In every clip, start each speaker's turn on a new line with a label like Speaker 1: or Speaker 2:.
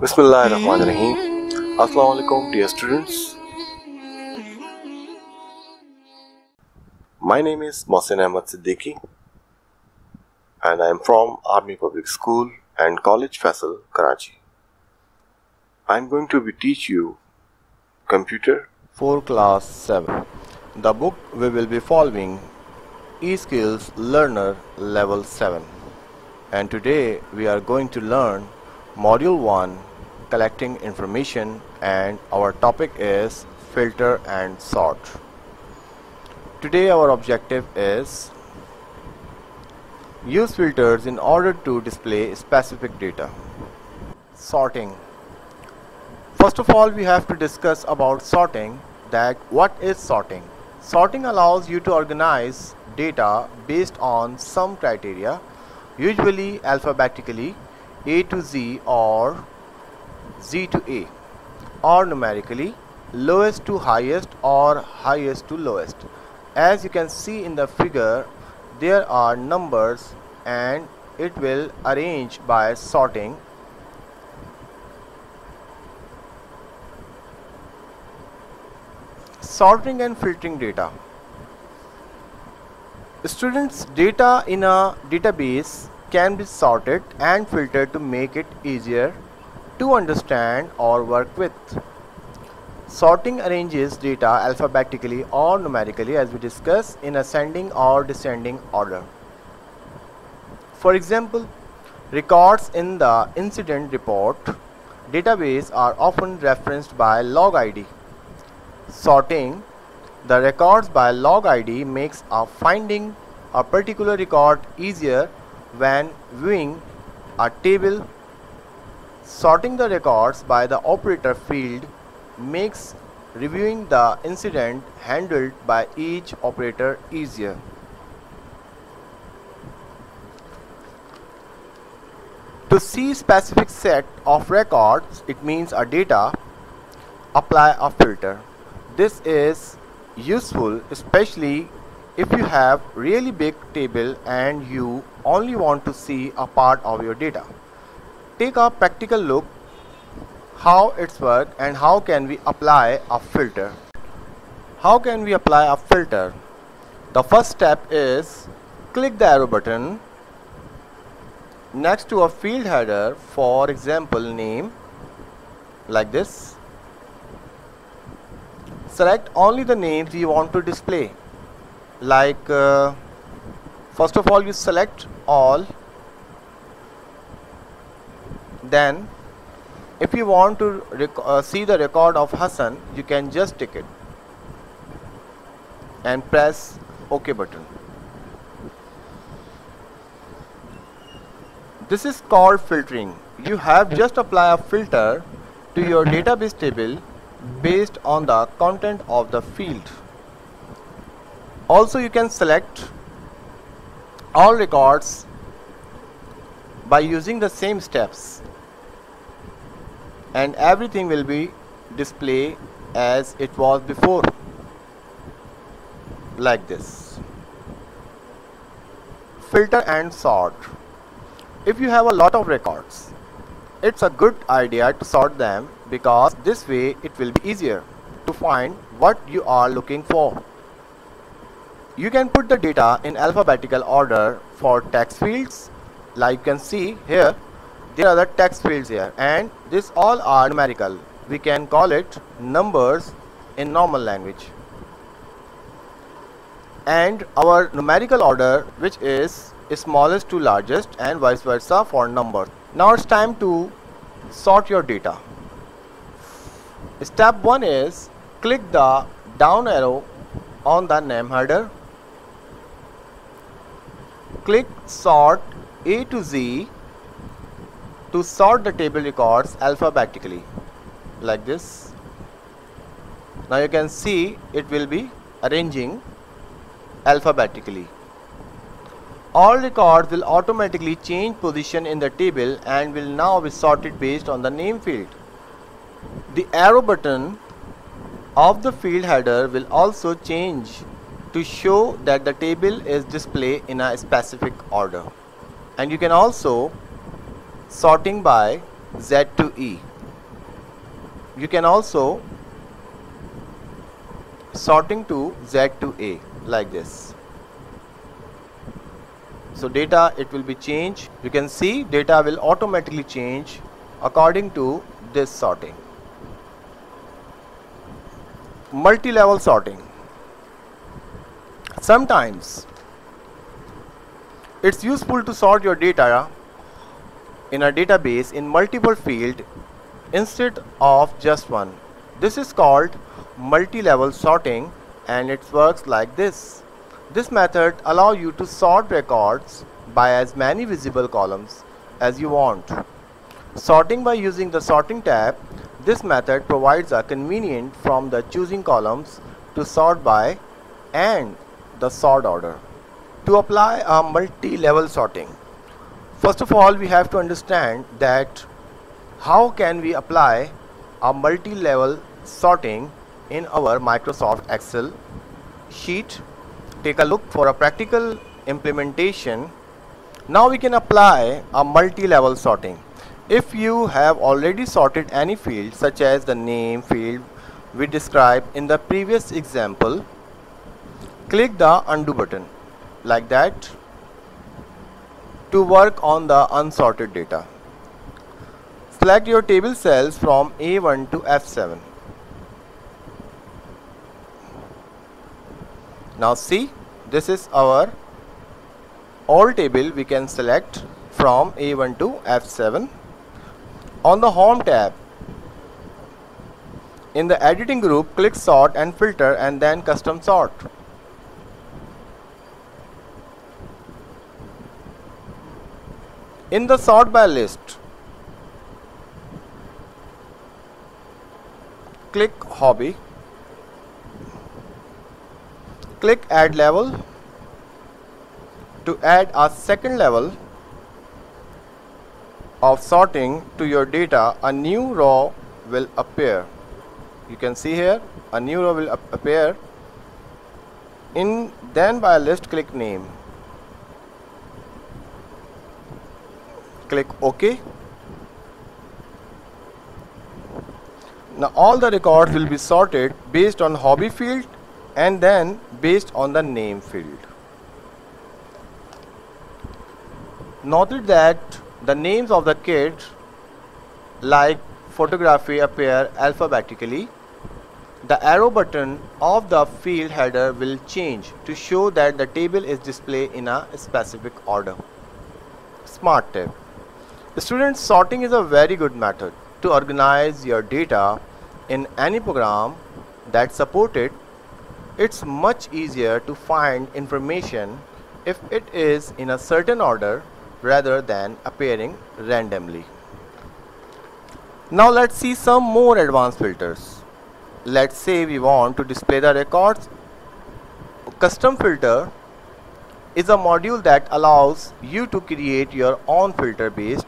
Speaker 1: Bismillahirrahmanirrahim. Assalamu alaikum dear students. My name is Mohsin Ahmad Siddiqui and I am from Army Public School and College Faisal, Karachi. I am going to teach you computer for class 7. The book we will be following eSkills Learner Level 7, and today we are going to learn Module 1 Collecting Information, and our topic is Filter and Sort. Today our objective is use filters in order to display specific data. Sorting. First of all, we have to discuss about sorting, that what is sorting. Sorting allows you to organize data based on some criteria, usually alphabetically, A to Z or Z to A, or numerically, lowest to highest or highest to lowest. As you can see in the figure, there are numbers and it will arrange by sorting. Sorting and filtering data. Students' data in a database can be sorted and filtered to make it easier to understand or work with. Sorting arranges data alphabetically or numerically, as we discussed, in ascending or descending order. For example, records in the incident report database are often referenced by log ID. Sorting the records by log ID makes finding a particular record easier when viewing a table. Sorting the records by the operator field makes reviewing the incident handled by each operator easier. To see specific set of records, it means a data, apply a filter. This is useful especially if you have really big table and you only want to see a part of your data. Take a practical look how it's work and how can we apply a filter. How can we apply a filter? The first step is click the arrow button next to a field header, for example name, like this. Select only the names you want to display, like first of all you select all, then if you want to see the record of Hassan, you can just tick it and press OK button. This is called filtering. You have just apply a filter to your database table based on the content of the field. Also, you can select all records by using the same steps, and everything will be displayed as it was before, like this. Filter and sort. If you have a lot of records, it's a good idea to sort them, because this way it will be easier to find what you are looking for. You can put the data in alphabetical order for text fields, like you can see here. There are the text fields here, and this all are numerical. We can call it numbers in normal language. And our numerical order, which is smallest to largest, and vice versa for numbers. Now it's time to sort your data. Step 1 is click the down arrow on the name header. Click sort A to Z to sort the table records alphabetically, like this. Now you can see it will be arranging alphabetically. All records will automatically change position in the table and will now be sorted based on the name field. The arrow button of the field header will also change to show that the table is displayed in a specific order. And you can also sorting by Z to E. You can also sorting to Z to A like this. So data, it will be changed. You can see data will automatically change according to this sorting. Multi-level sorting. Sometimes it's useful to sort your data in a database in multiple fields instead of just one. This is called multi-level sorting, and it works like this. This method allows you to sort records by as many visible columns as you want. Sorting by using the sorting tab. This method provides a convenient from the choosing columns to sort by and the sort order. To apply a multi-level sorting, first of all we have to understand that how can we apply a multi-level sorting in our Microsoft Excel sheet. Take a look for a practical implementation. Now we can apply a multi-level sorting. If you have already sorted any field, such as the name field we described in the previous example, click the undo button like that to work on the unsorted data. Select your table cells from A1 to F7. Now see, this is our all table. We can select from A1 to F7. On the Home tab, in the editing group, click Sort and Filter and then Custom Sort. In the Sort by list, click Hobby, click Add Level. To add a second level of sorting to your data, a new row will appear. You can see here a new row will appear. Then by list, click Name, click OK. Now all the records will be sorted based on hobby field and then based on the name field. Noted that the names of the kids like photography appear alphabetically. The arrow button of the field header will change to show that the table is displayed in a specific order. Smart tip. Students, sorting is a very good method to organize your data in any program that support it. It's much easier to find information if it is in a certain order rather than appearing randomly. Now let's see some more advanced filters. Let's say we want to display the records. Custom filter is a module that allows you to create your own filter based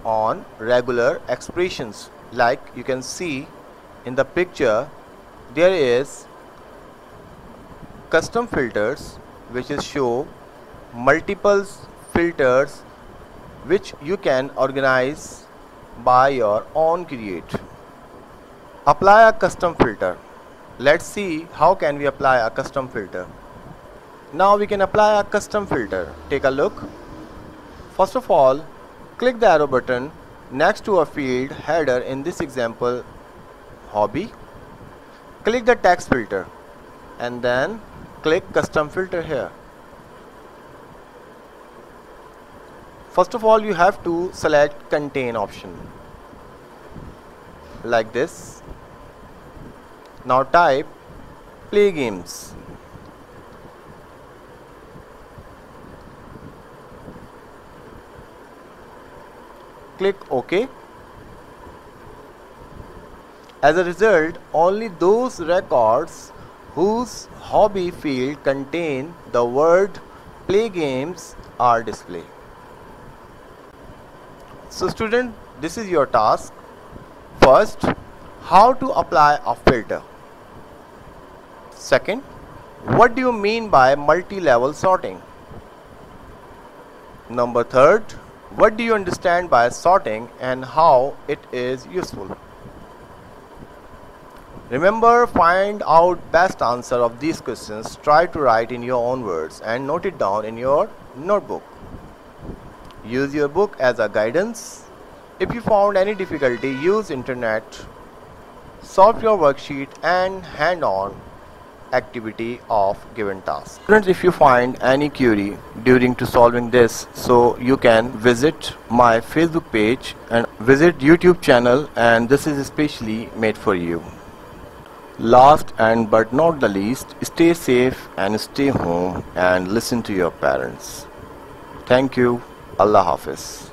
Speaker 1: on regular expressions. Like you can see in the picture, there is custom filters which is show multiple filters which you can organize by your own create. Apply a custom filter. Let's see how can we apply a custom filter. Now we can apply a custom filter. Take a look. First of all, click the arrow button next to a field header, in this example hobby. Click the text filter and then click custom filter here. First of all, you have to select contain option like this. Now type play games. Click OK. As a result, only those records whose hobby field contain the word play games are displayed. So student, this is your task. First, how to apply a filter. Second, what do you mean by multi-level sorting? Number third, what do you understand by sorting and how it is useful? Remember, find out best answer of these questions. Try to write in your own words and note it down in your notebook. Use your book as a guidance. If you found any difficulty, use internet. Solve your worksheet and hand-on activity of given task. Students, if you find any query during to solving this, so you can visit my Facebook page and visit YouTube channel, and this is especially made for you. Last and but not the least, stay safe and stay home and listen to your parents. Thank you. Allah Hafiz.